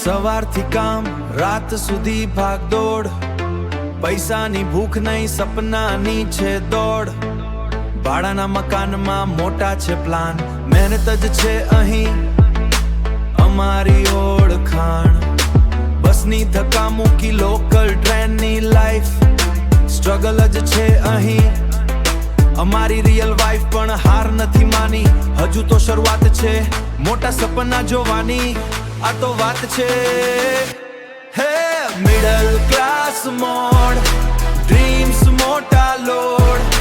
સવારથી કામ રાત સુધી ભાગદોડ, પૈસાની ભૂખ નહીં સપનાની છે દોડ. ભાડાના મકાનમાં મોટા છે પ્લાન, મહેનત જ છે અહીં અમારી ઓળખાણ. બસની ધક્કા મૂકી લોકલ ટ્રેનની લાઈફ, સ્ટ્રગલ જ છે અહીં અમારી રિયલ વાઇફ. પણ હાર નથી માની, હજુ તો શરૂઆત છે મોટા સપના જોવાની. આ તો વાત છે હે મિડલ ક્લાસ મોડ, ડ્રીમ્સ મોટા લોડ.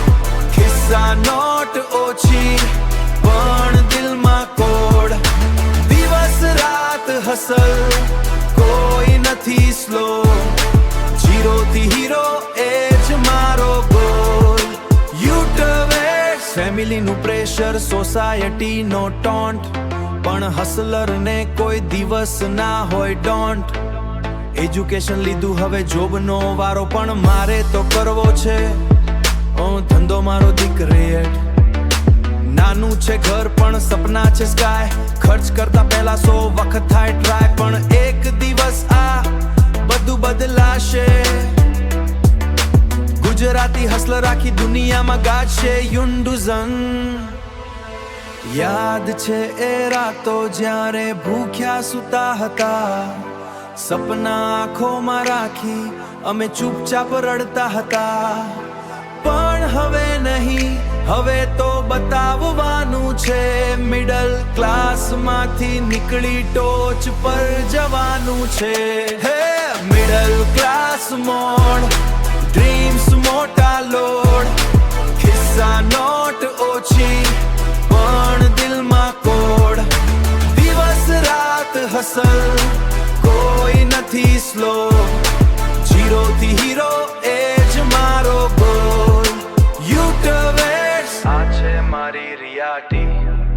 ખિસ્સા નોટ ઓછી પણ દિલમાં કોડ, દિવસ રાત હસલ કોઈ નથી સ્લો. જીરો થી હીરો એ જ મારો ગોલ. યુટવેસ ફેમિલીનું પ્રેશર, સોસાયટીનો ટોન્ટ, પણ હસલરને કોઈ દિવસ ના હોય ડોન્ટ. એજ્યુકેશન લીધું હવે જોબનો વારો, પણ મારે તો કરવો છે ધંધો મારો દીકરેટ. નાનું છે ઘર પણ સપના છે સ્કાય, ખર્ચ કરતા પહેલા 100 વખત થાય ટ્રાય. પણ એક દિવસ આ બધું બદલાશે, ગુજરાતી હસલર આખી દુનિયામાં ગાજશે યુન્ડુઝન. યાદ છે એ રાતો જ્યારે ભૂખ્યા સૂતા હતા, સપના આંખોમાં રાખી અમે ચૂપચાપ રડતા હતા. પણ હવે નહીં, હવે તો બતાવવાનું છે, મિડલ ક્લાસમાંથી નીકળી ટોચ પર જવાનું છે. હે મિડલ ક્લાસ મોડ, ડ્રીમ્સ મોટા લોડ. ખિસ્સા નોટ ઓછી પણ દિલમાં કોડ, દિવસ રાત હસલ કોઈ નથી સ્લો. જીરો થી હીરો એ જ મારો ગોલ. યુટવેસ આ છે મારી રિયાલિટી,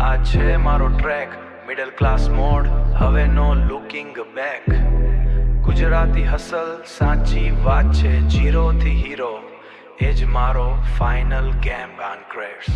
આ છે મારો ટ્રેક. મિડલ ક્લાસ મોડ, હવે નો લુકિંગ બેક. ગુજરાતી હસલ સાચી વાત છે, જીરો થી હીરો એ જ મારો ફાઇનલ ગેમ. બાન ક્રેશ.